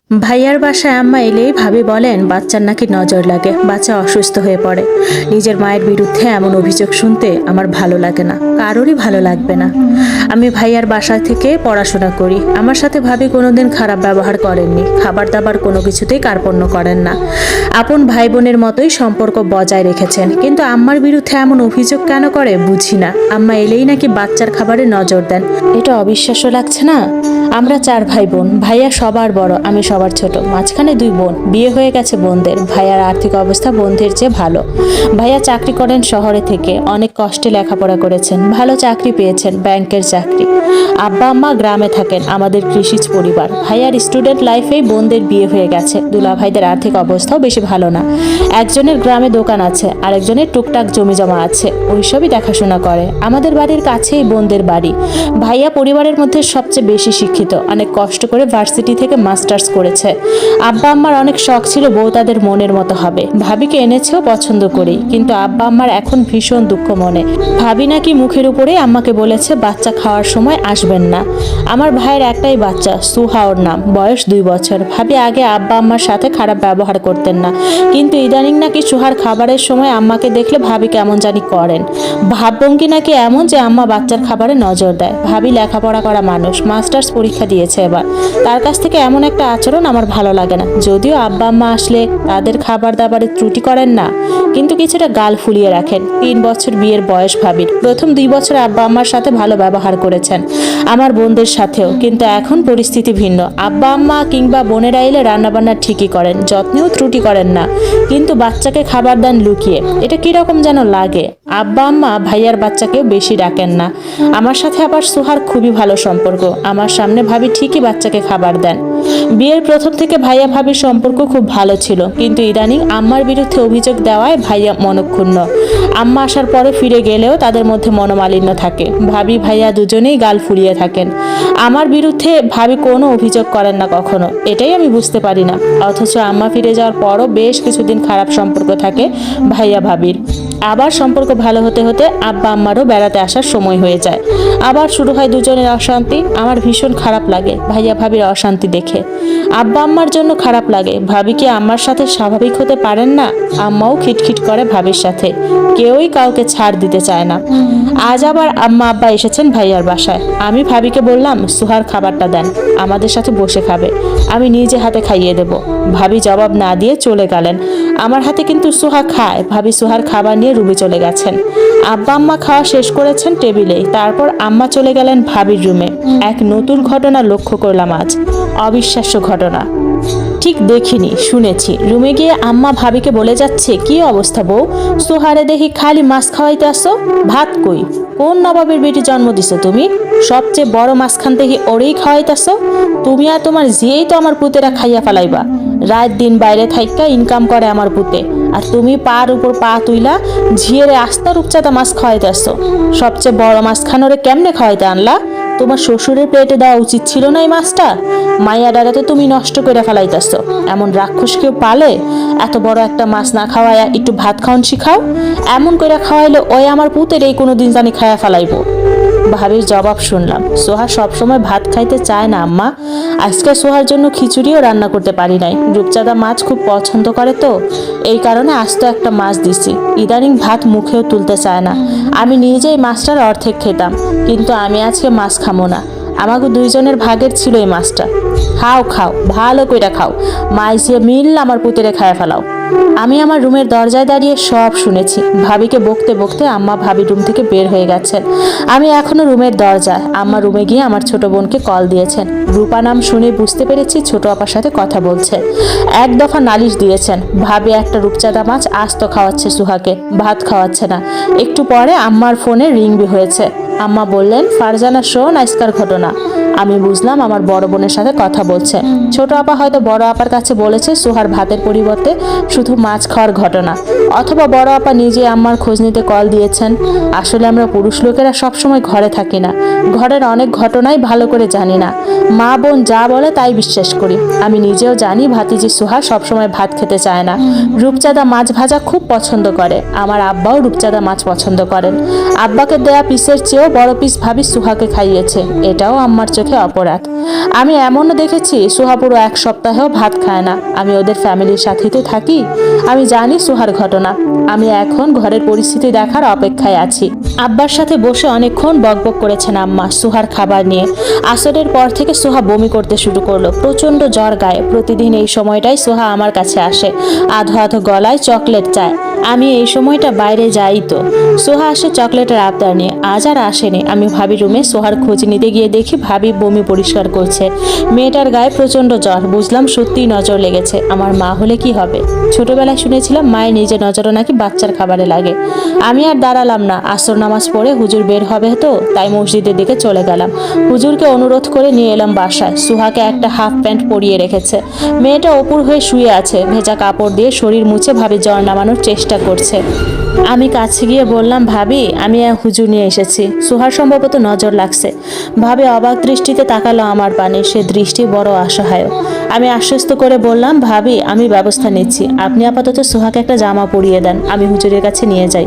ভাইয়ার বাসায় আম্মা এলেই ভাবি বলেন বাচ্চার নাকি নজর লাগে, বাচ্চা অসুস্থ হয়ে পড়ে। নিজের মায়ের বিরুদ্ধে এমন অভিযোগ শুনতে আমার ভালো লাগে না, কারোরই ভালো লাগবে না। আমি ভাইয়ার বাসা থেকে পড়াশোনা করি, আমার সাথে ভাবি কোনোদিন খারাপ ব্যবহার করেননি, খাবার দাবার কোনো কিছুতেই কার্পণ্য করেন না। আপন ভাই বোনের মতোই সম্পর্ক বজায় রেখেছেন, কিন্তু আম্মার বিরুদ্ধে এমন অভিযোগ কেন করে বুঝি না। আম্মা এলেই নাকি বাচ্চার খাবারে নজর দেন, এটা অবিশ্বাস্য লাগছে না? আমরা 4 ভাই বোন, ভাইয়া সবার বড়, আমি সবার ছোট, মাঝখানে 2 বোন, বিয়ে হয়ে গেছে বোনদের। ভাইয়ার আর্থিক অবস্থা বোনদের চেয়ে ভালো। ভাইয়া চাকরি করেন শহরে থেকে, অনেক কষ্টে লেখাপড়া করেছেন, ভালো চাকরি পেয়েছেন, ব্যাংকের চাকরি। আব্বা আম্মা গ্রামে থাকেন, আমাদের কৃষিজ পরিবার। ভাইয়ার স্টুডেন্ট লাইফেই বোনদের বিয়ে হয়ে গেছে। দুলা ভাইদের আর্থিক অবস্থাও বেশি ভালো না। একজনের গ্রামে দোকান আছে, আরেকজনের টুকটাক জমি জমা আছে, ওইসবই দেখাশোনা করে। আমাদের বাড়ির কাছেই বোনদের বাড়ি। ভাইয়া পরিবারের মধ্যে সবচেয়ে বেশি শিক্ষিত, অনেক কষ্ট করে ভার্সিটি থেকে মাস্টার্স করেছে। আব্বা আম্মার অনেক শখ ছিল বউ তাদের মনের মতো হবে, ভাবিকে এনেছেও পছন্দ করি, কিন্তু আব্বা আম্মার এখন ভীষণ দুঃখ মনে। ভাবি নাকি মুখের উপরে আম্মাকে বলেছে বাচ্চা খাওয়ার সময় আসবেন না। আমার ভাইয়ের একটাই বাচ্চা, সুহা ওর নাম, বয়স 2 বছর। ভাবি আগে আব্বা আম্মার সাথে খারাপ ব্যবহার করতেন না, কিন্তু ইদানিং নাকি সুহার খাবারের সময় আম্মাকে দেখলে ভাবি কেমন জানি করেন। ভাবভঙ্গি নাকি এমন যে আম্মা বাচ্চার খাবারে নজর দেয়। ভাবি লেখাপড়া করা মানুষ, মাস্টার্স পরীক্ষা দিয়েছে এবার, তার কাছ থেকে এমন একটা আচরণ আমার ভালো লাগে না। যদিও আব্বা আম্মা আসলে তাদের খাবার দাবারে ত্রুটি করেন না, কিন্তু কিছুটা গাল ফুলিয়ে রাখেন। 3 বছর বিয়ের বয়স ভাবির, প্রথম 2 বছর আব্বা আম্মার সাথে ভালো ব্যবহার করেছেন, আমার বোনদের সাথেও, কিন্তু এখন পরিস্থিতি ভিন্ন। আব্বা আম্মা কিংবা বোনেরা এলে রান্নাবান্না ঠিকই করেন, যত্নেও ত্রুটি করেন না, কিন্তু বাচ্চাকে খাবার দেন লুকিয়ে। এটা কিরকম যেন লাগে। আব্বা আম্মা ভাইয়ার বাচ্চাকেও বেশি ডাকেন না। আমার সাথে আবার সুহার খুবই ভালো সম্পর্ক, আমার সামনে ভাবি ঠিকই বাচ্চাকে খাবার দেন। বিয়ের প্রথম থেকে ভাইয়া ভাবির সম্পর্ক খুব ভালো ছিল, কিন্তু ইদানিং আম্মার বিরুদ্ধে অভিযোগ দেওয়ায় ভাইয়া মনক্ষুণ্ণ। আম্মা আসার পরে ফিরে গেলেও তাদের মধ্যে মনোমালিন্য থাকে। ভাবি ভাইয়া দুজনেই গাল ফুরিয়ে থাকেন। আমার বিরুদ্ধে ভাবি কোনো অভিযোগ করেন না কখনো, এটাই আমি বুঝতে পারি না। অথচ আম্মা ফিরে যাওয়ার পরও বেশ কিছুদিন খারাপ সম্পর্ক থাকে ভাইয়া ভাবির। আবার সম্পর্ক ভালো হতে হতে আব্বা আম্মারও বেড়াতে আসার সময় হয়ে যায়, আবার শুরু হয় দুজনের অশান্তি। আমার ভীষণ খারাপ লাগে ভাইয়া ভাবির অশান্তি দেখে। আব্বা আম্মার জন্য খারাপ লাগে। ভাবি কি আম্মার সাথে স্বাভাবিক হতে পারেন না? আম্মাও খিটখিট করে ভাবির সাথে, কেউই কাউকে ছাড় দিতে চায় না। আজ আবার আম্মা আব্বা এসেছেন ভাইয়ার বাসায়। আমি ভাবিকে বললাম সুহার খাবারটা দেন, আমাদের সাথে বসে খাবে, আমি নিজে হাতে খাইয়ে দেব। ভাবি জবাব না দিয়ে চলে গেলেন। আমার হাতে কিন্তু সুহা খায়। ভাবি সুহার খাবার নিয়ে রুমে চলে গেছেন। আব্বা আম্মা খাওয়া শেষ করেছেন টেবিলেই, তারপর আম্মা চলে গেলেন ভাবির রুমে। এক নতুন ঘটনা লক্ষ্য করলাম আজ, অবিশ্বাস্য ঘটনা। ঠিক দেখিনি, শুনেছি। রুমে গিয়ে আম্মা ভাবিকে বলে যাচ্ছে, কি অবস্থা বউ, সোহারে দেখি খালি মাছ খাওয়াইতে আসো, ভাত কই? কোন নবাবের বেটি জন্ম দিছো তুমি? সবচেয়ে বড় মাছখান থেকে ওরেই খাওয়াইতেছো। তুমি আর তোমার জিয়েই তো আমার পুতেরা খাইয়া ফেলাইবা। রাত দিন বাইরে থাইকা ইনকাম করে আমার পুতে, আর তুমি পার উপর পা তুইলা ঝিয়েরে আস্তা রূপচাঁদা মাছ খাওয়াইতেছো। সবচেয়ে বড় মাছ খানোরে কেমনে খাওয়াইতে আনলা? তোমার শ্বশুরের পেটে দেওয়া উচিত ছিল না এই মাছটা? মাইয়া ডারাতে তুমি নষ্ট করে ফেলাইতেছ। এমন রাক্ষস কেউ পালে? এত বড় একটা মাছ না খাওয়াইয়া একটু ভাত খাওয়ান শিখাও। এমন করে খাওয়াইলে ওই আমার পুতের এই কোনোদিন জানি খাইয়া ফেলাইবো। ভাবির জবাব শুনলাম, সোহা সবসময় ভাত খাইতে চায় না আম্মা। আজকে সোহার জন্য খিচুড়িও রান্না করতে পারি নাই। রূপচাঁদা মাছ খুব পছন্দ করে তো, এই কারণে আস্ত একটা মাছ দিছি। ইদানিং ভাত মুখেও তুলতে চায় না। আমি নিজেই মাছটার অর্ধেক খেতাম, কিন্তু আমি আজকে মাছ খামো না। আমাকে 2 জনের ভাগের ছিল এই মাছটা। খাও খাও, ভালো কইরা খাও, মাইসে মিল আমার পুতেরে খায়া ফেলাও। আমি আমার রুমের দরজায় দাঁড়িয়ে সব শুনেছি। ভাবিকে বকতে বকতে আম্মা ভাবি রুম থেকে বের হয়ে গেছেন। আমি এখনো রুমের দরজায়। আম্মা রুমে গিয়ে আমার ছোট বোনকে কল দিয়েছেন। রূপা নাম শুনে বুঝতে পেরেছি ছোট আপার সাথে কথা বলছে। এক দফা নালিশ দিয়েছেন। ভাবি একটা রূপচাঁদা মাছ আস্ত খাওয়াচ্ছে সুহাকে, ভাত খাওয়াচ্ছে না। একটু পরে আম্মার ফোনে রিং হয়েছে। আম্মা বললেন, ফারজানা শোন আজকার ঘটনা। আমি বুঝলাম আমার বড় বোনের সাথে কথা বলছে। ছোট আপা হয়তো বড় আপার কাছে বলেছে সুহার ভাতের পরিবর্তে শুধু মাছ খাওয়ার ঘটনা। অথবা বড় আপা নিজে আম্মার খোঁজ নিতে কল দিয়েছেন। আসলে আমরা পুরুষ লোকেরা সবসময় ঘরে থাকি না, ঘরের অনেক ঘটনাই ভালো করে জানি না। মা বোন যা বলে তাই বিশ্বাস করি। আমি নিজেও জানি ভাতিজি সুহা সবসময় ভাত খেতে চায় না, রূপচাঁদা মাছ ভাজা খুব পছন্দ করে। আমার আব্বাও রূপচাঁদা মাছ পছন্দ করেন। আব্বাকে দেয়া পিসের চেয়েও বড় পিস ভাবি সুহাকে খাইয়েছে, এটাও আম্মার চোখে অপরাধ। আমি এমনও দেখেছি সুহা পুরো এক সপ্তাহেও ভাত খায় না। আমি ওদের ফ্যামিলির সাথেই তো থাকি, আমি জানি সুহার ঘটনা। আমি এখন ঘরের পরিস্থিতি দেখার অপেক্ষায় আছি। আব্বার সাথে বসে অনেকক্ষণ বকবক করেছেন আম্মা সুহার খাবার নিয়ে। আসরের পর থেকে সুহা বমি করতে শুরু করলো, প্রচন্ড জ্বর গায়ে। প্রতিদিন এই সময়টাই সুহা আমার কাছে আসে, আধো আধো গলায় চকলেট চায়। আমি এই সময়টা বাইরে যাই তো। সোহা আসে চকলেটের আবদার নিয়ে, আজ আর আসেনি। আমি ভাবি রুমে সোহার খোঁজ নিতে গিয়ে দেখি ভাবি বমি পরিষ্কার করছে। মেয়েটার গায়ে প্রচন্ড জ্বর, বুঝলাম সত্যিই নজর লেগেছে। আমার মা হলে কি হবে? ছোটবেলায় শুনেছিলাম মায়ের নিজের নজরও নাকি বাচ্চার খাবারে লাগে। আমি আর দাঁড়ালাম না, আসর নামাজ পড়ে হুজুর বের হবে তো, তাই মসজিদের দিকে চলে গেলাম। হুজুরকে অনুরোধ করে নিয়ে এলাম বাসায়। সুহাকে একটা হাফ প্যান্ট পরিয়ে রেখেছে। মেয়েটা অপুর হয়ে শুয়ে আছে, ভেজা কাপড় দিয়ে শরীর মুছে ভাবি জ্বর নামানোর চেষ্টা করছে। আমি কাছে গিয়ে বললাম, ভাবি আমি হুজুর নিয়ে এসেছি, সুহার সম্ভবত নজর লাগছে। ভাবি অবাক দৃষ্টিতে তাকালো আমার পানে, সে দৃষ্টি বড় অসহায়। আমি আশ্বস্ত করে বললাম, ভাবি আমি ব্যবস্থা নিচ্ছি, আপনি আপাতত সুহাকে একটা জামা পরিয়ে দেন, আমি হুজুরের কাছে নিয়ে যাই।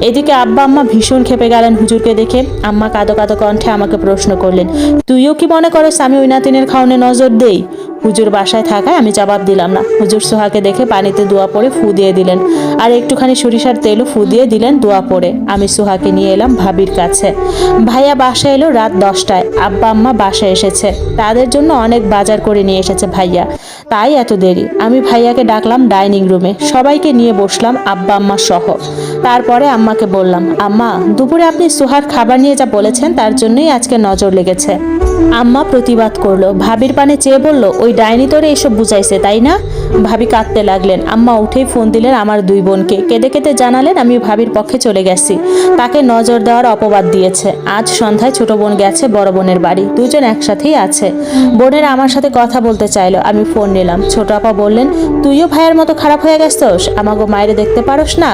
এদিকে আব্বা আম্মা ভীষণ ক্ষেপে গেলেন হুজুরকে দেখে। আম্মা কাঁদো কাঁদো কণ্ঠে আমাকে প্রশ্ন করলেন, তুইও কি মনে করস আমি ওই নাতিনের খাওনে নজর দেই? হুজুর বাসায় থাকায় আমি জবাব দিলাম না। হুজুর সোহাকে দেখে পানিতে দোয়া পড়ে ফু দিয়ে দিলেন, আর একটুখানি সরিষার তেলও ফু দিয়ে দিলেন দোয়া পড়ে। আমি সোহাকে নিয়ে এলাম ভাবির কাছে। ভাইয়া বাসায় এলো রাত 10টায়। আব্বা আম্মা বাসায় এসেছে, তাদের জন্য অনেক বাজার করে নিয়ে এসেছে ভাইয়া, তাই এত দেরি। আমি ভাইয়াকে ডাকলাম ডাইনিং রুমে, সবাইকে নিয়ে বসলাম আব্বা আম্মা সহ। তারপরে আম্মাকে বললাম, আম্মা দুপুরে আপনি সোহার খাবার নিয়ে যা বলেছেন তার জন্যই আজকে নজর লেগেছে। আম্মা প্রতিবাদ করলো, ভাবির পানে চেয়ে বলল, ওই ডাইনি তোরে এসব বুঝাইছে তাই না? ভাবি কাঁদতে লাগলেন। আম্মা উঠেই ফোন দিলেন আমার দুই বোনকে, কেঁদে কেঁদে জানালেন আমি ভাবির পক্ষে চলে গেছি, তাকে নজর দেওয়ার অপবাদ দিয়েছে। আজ সন্ধ্যায় ছোট বোন গেছে বড় বোনের বাড়ি, দুজন একসাথেই আছে। বোনের আমার সাথে কথা বলতে চাইলো, আমি ফোন নিলাম। ছোট আপা বললেন, তুইও ভাইয়ের মতো খারাপ হয়ে গেছস, আমাকে মায়েরে দেখতে পারস না?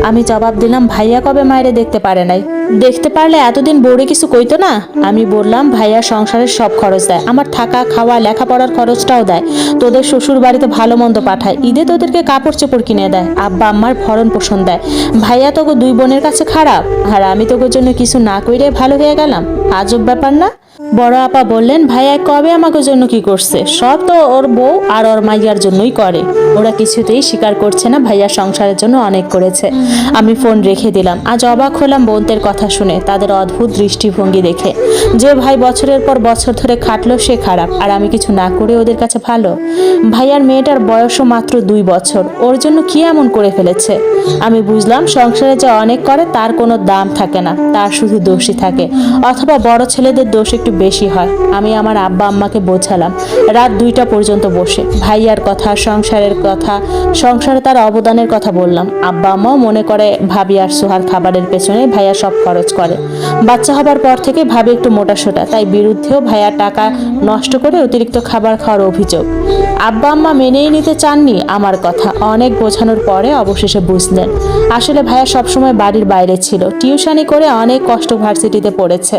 আমি জবাব দিলাম, ভাইয়া কবে মায়েরে দেখতে পারে নাই? দেখতে পারলে এতদিন বউরে কিছু কইতো না? আমি বললাম, ভাইয়া সংসারের সব খরচ দেয়, আমার থাকা খাওয়া লেখাপড়ার খরচটাও দেয়, তোদের শ্বশুর বাড়িতে ভালো মন্দ পাঠায়, ঈদে তোদেরকে কাপড় চোপড় কিনে দেয়, আব্বা আম্মার ভরণ পোষণ দেয়। ভাইয়া তোকে দুই বোনের কাছে খারাপ, আর আমি তোকে জন্য কিছু না কইরে ভালো হয়ে গেলাম? আজব ব্যাপার না? বড় আপা বললেন, ভাইয়া কবে আমাকে জন্য কি করছে? সব তো ওর বউ আর ওর মাইয়ার জন্যই করে। ওরা কিছুতেই স্বীকার করছে না ভাইয়া সংসারের জন্য অনেক করেছে। আমি ফোন রেখে দিলাম। আজ অবাক হলাম বোনদের কথা শুনে, তাদের অদ্ভুত দৃষ্টিভঙ্গি দেখে। যে ভাই বছরের পর বছর ধরে খাটলো সে খারাপ, আর আমি কিছু না করে ওদের কাছে ভালো। ভাইয়ার মেয়েটার বয়সও মাত্র 2 বছর, ওর জন্য কি এমন করে ফেলেছে? আমি বুঝলাম সংসারে যে অনেক করে তার কোনো দাম থাকে না, তার শুধু দোষই থাকে, অথবা বড় ছেলেদের দোষ একটু বেশি হয়। আমি আমার আব্বা আম্মাকে বোঝালাম রাত 2টা পর্যন্ত বসে, ভাইয়ার কথা, সংসারের কথা, সংসারে তার অবদানের কথা বললাম। আব্বা আম্মাও মনে করে ভাবি আর সোহার খাবারের পেছনে ভাইয়া সব খরচ করে। বাচ্চা হবার পর থেকে ভাবি একটু মোটাসোটা, তাই বিরুদ্ধেও ভাইয়ার টাকা নষ্ট করে অতিরিক্ত খাবার খাওয়ার অভিযোগ। আব্বা আম্মা মেনেই নিতে চাননি আমার কথা, অনেক বোঝানোর পরে অবশেষে বুঝলেন। আসলে ভাইয়া সবসময় বাড়ির বাইরে ছিল, টিউশনি করে অনেক কষ্ট ভার্সিটিতে পড়েছে,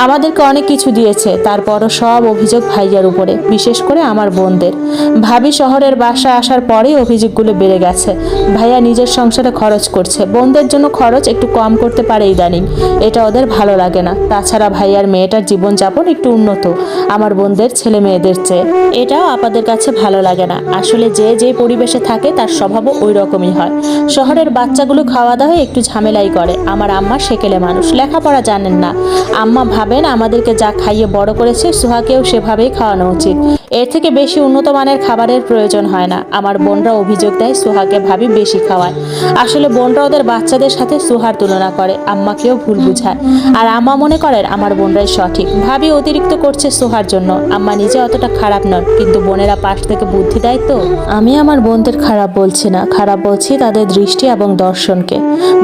আমাদেরকে অনেক কিছু দিয়েছে, তারপরও সব অভিযোগ ভাইয়ার উপরে, বিশেষ করে আমার বোনদের। ভাবি শহরের বাসা আসার পরেই অভিযোগগুলো বেড়ে গেছে। ভাইয়া নিজের সংসারে খরচ করছে, বোনদের জন্য খরচ একটু কম করতে পারে ইদানিং, এটা ওদের ভালো লাগে না। তাছাড়া ভাইয়ার মেয়েটার জীবনযাপন একটু উন্নত আমার বোনদের ছেলে মেয়েদের চেয়ে, এটাও আপাদের কাছে ভালো লাগে না। আসলে যে যে পরিবেশে থাকে তার স্বভাবও ওই রকমই হয়। শহরের বাচ্চাগুলো খাওয়া দাওয়া একটু ঝামেলাই করে। আমার আম্মা সেকেলে মানুষ, লেখাপড়া জানেন না। আম্মা ভাবেন আমাদেরকে যা খাইয়ে বড় করেছে সোহাকেও সেভাবেই খাওয়ানো উচিত, এর থেকে বেশি উন্নত মানের খাবারের প্রয়োজন হয় না। আমার বোনরা অভিযোগ দেয় সোহাকে ভাবি বেশি খাওয়ায়। আসলে বোনরা ওদের বাচ্চাদের সাথে সোহার তুলনা করে, আম্মাকেও ভুল বুঝায়। আর আম্মা মনে করেন আমার বোনরাই সঠিক, ভাবি অতিরিক্ত করছে সোহার জন্য। আম্মা নিজে অতটা খারাপ নন, কিন্তু বোনেরা পাশ থেকে থেকে বুদ্ধি দেয় তো। আমি আমার বোনদের খারাপ বলছি না, খারাপ বলছি তাদের দৃষ্টি এবং দর্শনকে।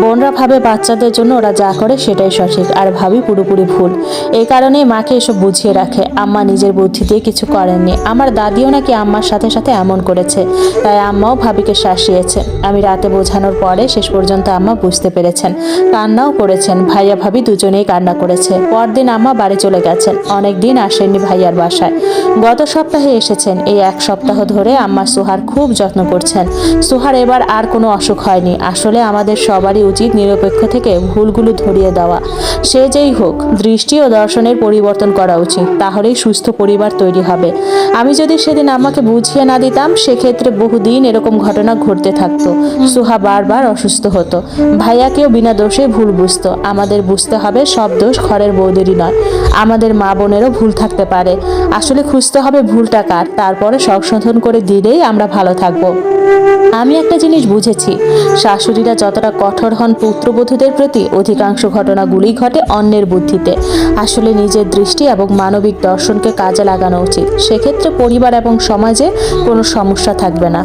বোনরা ভাবে বাচ্চাদের জন্য ওরা যা করে সেটাই সঠিক, আর ভাবি পুরোপুরি ভুল। এই কারণেই মাকে এসব বুঝিয়ে রাখে। আম্মা নিজের বুদ্ধি দিয়ে কিছু করেননি। আমার দাদিও নাকি আম্মার সাথে সাথে এমন করেছে, তাই আম্মাও ভাবিকে শাসিয়েছে। আমি রাতে বোঝানোর পরে শেষ পর্যন্ত আম্মা বুঝতে পেরেছেন, কান্নাও করেছেন। ভাইয়া ভাবি দুজনেই কান্না করেছে। পরদিন আম্মা বাড়ি চলে গেছেন, অনেক দিন আসেননি ভাইয়ার বাসায়। গত সপ্তাহে এসেছেন। এই এক সপ্তাহ ধরে আম্মা সুহার খুব যত্ন করছেন। সুহার এবার আর কোনো অসুখ হয়নি। আসলে আমাদের সবারই উচিত নিরপেক্ষ থেকে ভুলগুলো ধরিয়ে দেওয়া। সে যেই হোক, দৃষ্টি ও দর্শনের পরিবর্তন করা উচিত, তাহলেই সুস্থ পরিবার তৈরি হবে। আমি যদি সেদিন আমাকে বুঝিয়ে না দিতাম, সেক্ষেত্রে বহুদিন এরকম ঘটনা ঘটতে থাকতো। সুহা বারবার অসুস্থ হতো। ভাইয়াকেও বিনা দোষে ভুল বুঝতো। আমাদের বুঝতে হবে সব দোষ ঘরের বউদেরই নয়, আমাদের মা বোনেরও ভুল থাকতে পারে। আসলে খুঁজতে হবে ভুলটা কার, তারপরে সংশোধন করে দিলেই আমরা ভালো থাকবো। আমি একটা জিনিস বুঝেছি, শাশুড়িরা যতটা কঠোর হন পুত্রবধূদের প্রতি, অধিকাংশ ঘটনাগুলি ঘটে অন্যের বুদ্ধিতে। আসলে নিজের দৃষ্টি এবং মানবিক দর্শনকে কাজে লাগানো উচিত। সেক্ষেত্রে পরিবার এবং সমাজে কোনো সমস্যা থাকবে না।